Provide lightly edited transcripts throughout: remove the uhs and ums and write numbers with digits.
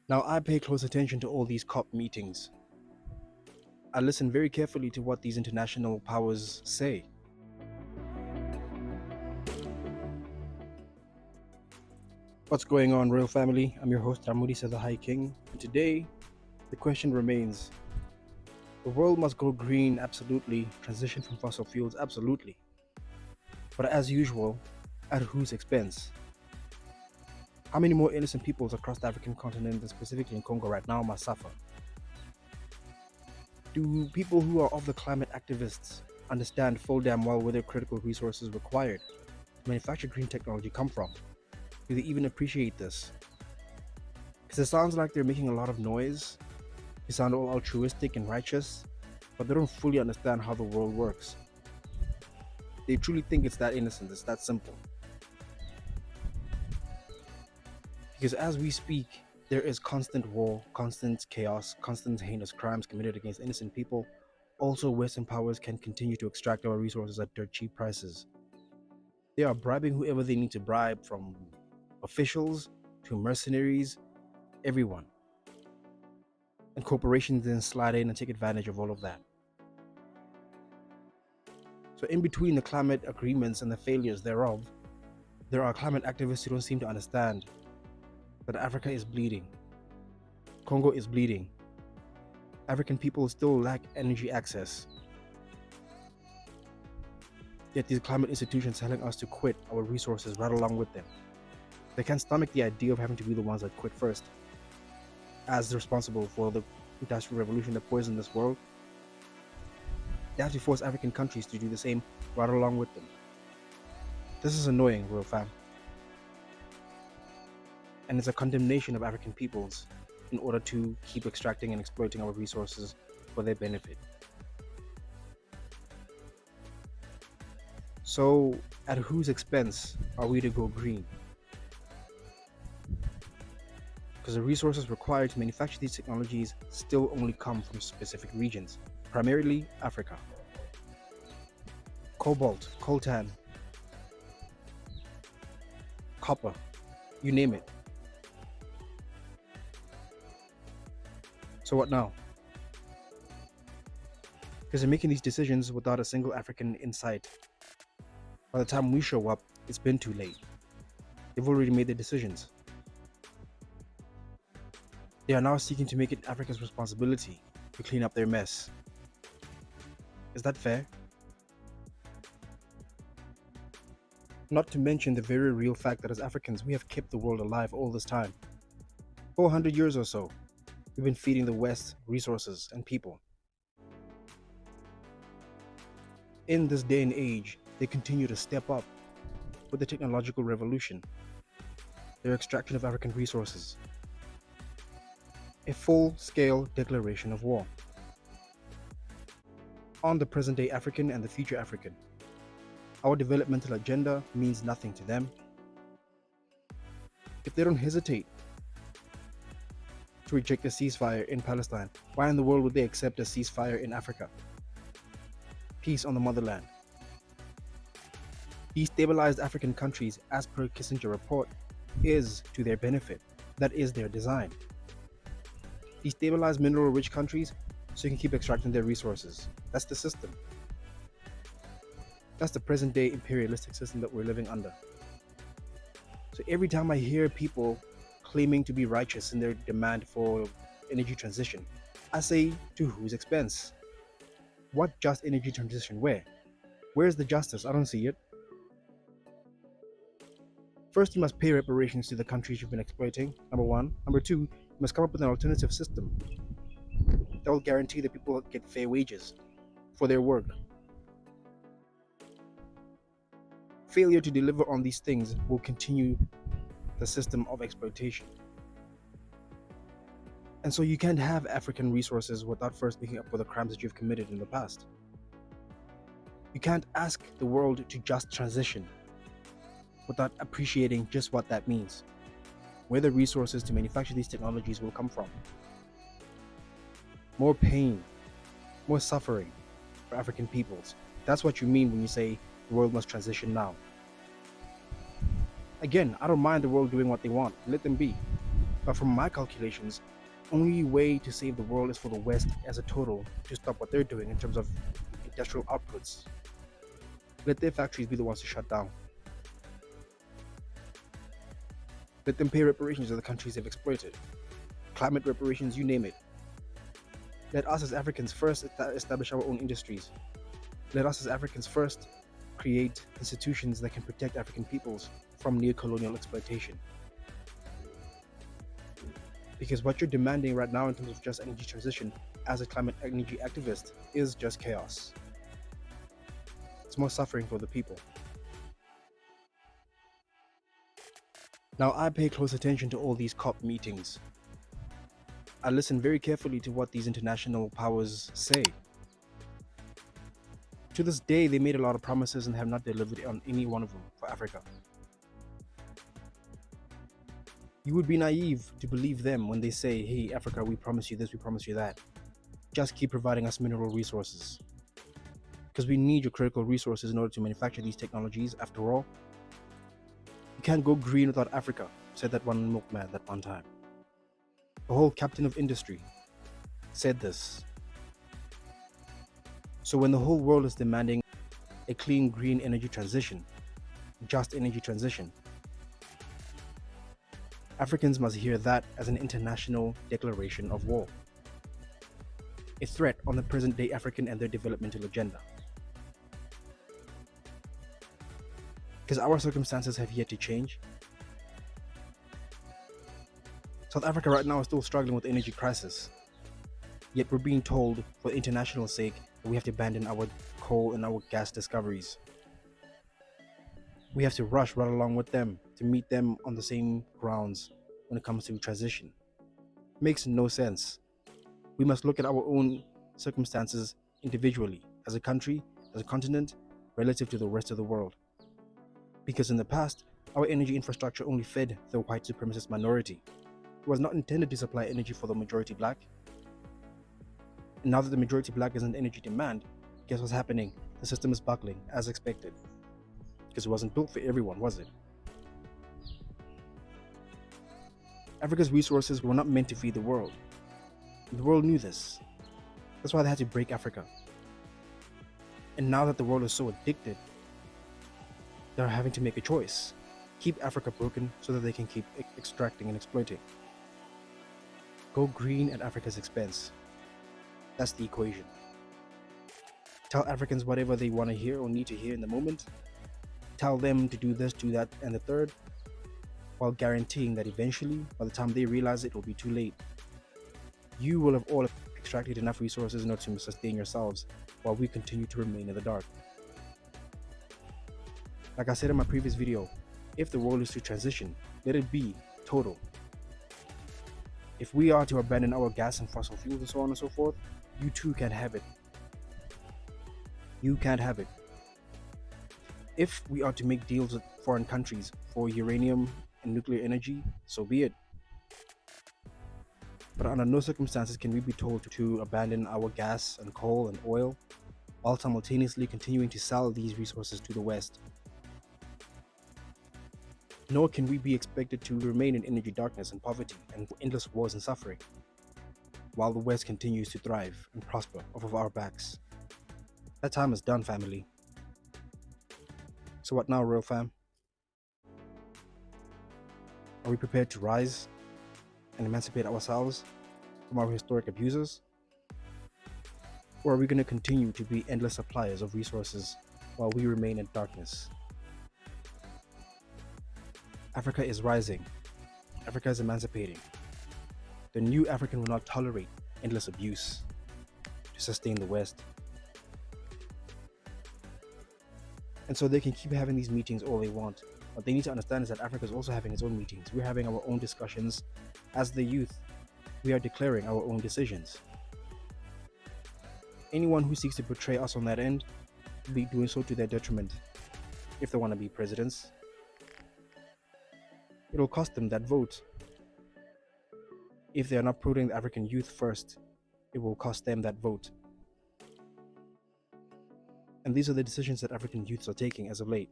Now, I pay close attention to all these COP meetings. I listen very carefully to what these international powers say. What's going on, Royal Family? I'm your host, Ramudi the High King, and today the question remains: the world must go green, absolutely, transition from fossil fuels, absolutely. But as usual, at whose expense? How many more innocent peoples across the African continent, and specifically in Congo right now, must suffer? Do people who are of the climate activists understand full damn well where the critical resources required to manufacture green technology come from? Do they even appreciate this? Because it sounds like they're making a lot of noise, they sound all altruistic and righteous, but they don't fully understand how the world works. They truly think it's that innocent, it's that simple. Because as we speak, there is constant war, constant chaos, constant heinous crimes committed against innocent people. Also, Western powers can continue to extract our resources at dirt cheap prices. They are bribing whoever they need to bribe, from officials to mercenaries, everyone. And corporations then slide in and take advantage of all of that. So, in between the climate agreements and the failures thereof, there are climate activists who don't seem to understand that Africa is bleeding, Congo is bleeding, African people still lack energy access. Yet these climate institutions telling us to quit our resources right along with them. They can't stomach the idea of having to be the ones that quit first, as responsible for the industrial revolution that poisoned this world. They have to force African countries to do the same right along with them. This is annoying, real fam. And it's a condemnation of African peoples in order to keep extracting and exploiting our resources for their benefit. So, at whose expense are we to go green? Because the resources required to manufacture these technologies still only come from specific regions, primarily Africa. Cobalt, coltan, copper, you name it. So what now? Because they're making these decisions without a single African in sight. By the time we show up, it's been too late. They've already made their decisions. They are now seeking to make it Africa's responsibility to clean up their mess. Is that fair? Not to mention the very real fact that as Africans, we have kept the world alive all this time. 400 years or so, we've been feeding the West resources and people. In this day and age, they continue to step up with the technological revolution, their extraction of African resources, a full-scale declaration of war on the present-day African and the future African. Our developmental agenda means nothing to them. If they don't hesitate to reject a ceasefire in Palestine, why in the world would they accept a ceasefire in Africa? Peace on the motherland. Destabilized African countries, as per Kissinger report, is to their benefit. That is their design. Destabilize mineral-rich countries so you can keep extracting their resources. That's the system. That's the present-day imperialistic system that we're living under. So every time I hear people claiming to be righteous in their demand for energy transition, I say, to whose expense? What just energy transition? Where? Where's the justice? I don't see it. First, you must pay reparations to the countries you've been exploiting, number one. Number two, you must come up with an alternative system that will guarantee that people get fair wages for their work. Failure to deliver on these things will continue the system of exploitation. And so you can't have African resources without first making up for the crimes that you've committed in the past. You can't ask the world to just transition without appreciating just what that means, where the resources to manufacture these technologies will come from. More pain, more suffering for African peoples. That's what you mean when you say the world must transition now. Again, I don't mind the world doing what they want. Let them be. But from my calculations, only way to save the world is for the West as a total to stop what they're doing in terms of industrial outputs. Let their factories be the ones to shut down. Let them pay reparations to the countries they've exploited. Climate reparations, you name it. Let us as Africans first establish our own industries. Let us as Africans first create institutions that can protect African peoples from neo-colonial exploitation. Because what you're demanding right now in terms of just energy transition as a climate energy activist is just chaos. It's more suffering for the people. Now, I pay close attention to all these COP meetings. I listen very carefully to what these international powers say. To this day, they made a lot of promises and have not delivered on any one of them for Africa. You would be naive to believe them when they say, hey, Africa, we promise you this, we promise you that. Just keep providing us mineral resources. Because we need your critical resources in order to manufacture these technologies. After all, you can't go green without Africa, said that one milkman that one time. The whole captain of industry said this. So when the whole world is demanding a clean, green energy transition, just energy transition, Africans must hear that as an international declaration of war, a threat on the present-day African and their developmental agenda. Because our circumstances have yet to change. South Africa right now is still struggling with the energy crisis, yet we're being told, for international sake, that we have to abandon our coal and our gas discoveries. We have to rush right along with them to meet them on the same grounds when it comes to transition. Makes no sense. We must look at our own circumstances individually, as a country, as a continent, relative to the rest of the world. Because in the past, our energy infrastructure only fed the white supremacist minority. It was not intended to supply energy for the majority black. And now that the majority black is in energy demand, guess what's happening? The system is buckling, as expected. Because it wasn't built for everyone, was it? Africa's resources were not meant to feed the world. And the world knew this. That's why they had to break Africa. And now that the world is so addicted, they're having to make a choice. Keep Africa broken so that they can keep extracting and exploiting. Go green at Africa's expense. That's the equation. Tell Africans whatever they want to hear or need to hear in the moment. Tell them to do this, do that, and the third, while guaranteeing that eventually, by the time they realize it will be too late, you will have all extracted enough resources in order to sustain yourselves while we continue to remain in the dark. Like I said in my previous video, if the world is to transition, let it be total. If we are to abandon our gas and fossil fuels and so on and so forth, you too can't have it. You can't have it. If we are to make deals with foreign countries for uranium and nuclear energy, so be it. But under no circumstances can we be told to abandon our gas and coal and oil while simultaneously continuing to sell these resources to the West. Nor can we be expected to remain in energy darkness and poverty and endless wars and suffering, while the West continues to thrive and prosper off of our backs. That time is done, family. So what now, Royal Fam? Are we prepared to rise and emancipate ourselves from our historic abusers? Or are we going to continue to be endless suppliers of resources while we remain in darkness? Africa is rising. Africa is emancipating. The new African will not tolerate endless abuse to sustain the West. And so they can keep having these meetings all they want. What they need to understand is that Africa is also having its own meetings. We're having our own discussions. As the youth, we are declaring our own decisions. Anyone who seeks to portray us on that end will be doing so to their detriment if they want to be presidents. It'll cost them that vote. If they are not putting the African youth first, it will cost them that vote. And these are the decisions that African youths are taking as of late.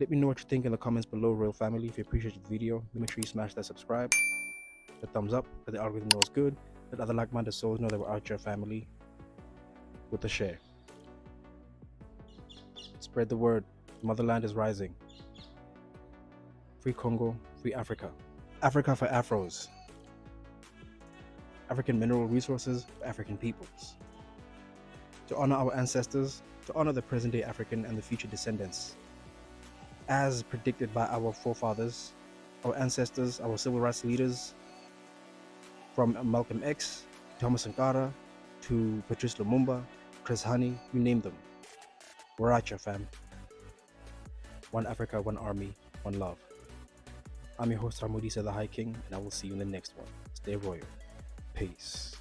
Let me know what you think in the comments below, Royal Family. If you appreciate the video, make sure you smash that subscribe, the thumbs up, let the algorithm know it's good, let other like-minded souls know that we're out here, family, with a share. Spread the word. The motherland is rising. Free Congo, free Africa. Africa for Afros. African mineral resources for African peoples. To honor our ancestors, to honor the present-day African and the future descendants. As predicted by our forefathers, our ancestors, our civil rights leaders, from Malcolm X, Thomas Sankara, to Patrice Lumumba, Chris Hani, you name them. We're out here, fam. One Africa, one army, one love. I'm your host, Ramodisa the High King, and I will see you in the next one. Stay royal. Peace.